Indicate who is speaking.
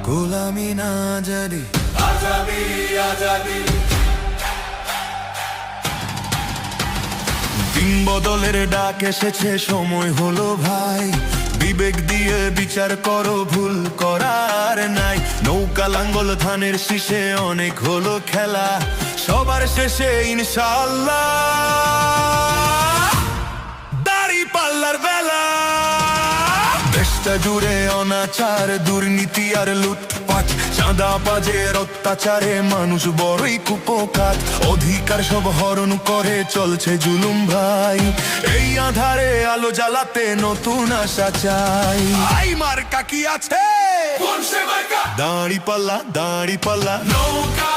Speaker 1: গোলামি না আজাদি,
Speaker 2: আজাদি আজাদি।
Speaker 1: দিন বদলের ডাক এসেছে, সময় হলো ভাই। বিবেক দিয়ে বিচার করো, ভুল করার নাই। নৌকা লাঙ্গল ধানের শীষে অনেক হলো খেলা, সবার শেষে ইনশাআল্লাহ দাড়ি পাল্লার বেলা। দেশটা জুড়ে অনাচার, দুর্নীতি আর লুটপাট, চাঁদাবাজের অত্যাচারে মানুষ বড়ই কুপোকাত। অধিকার সব হরণ করে চলছে জুলুম ভাই, এই আধারে আলো জ্বালাতে নতুন আশা চাই। আই মার্কা কি আছে?
Speaker 2: কোন সে মার্কা?
Speaker 1: দাড়ি পাল্লা, দাড়ি পাল্লা,
Speaker 2: নৌকা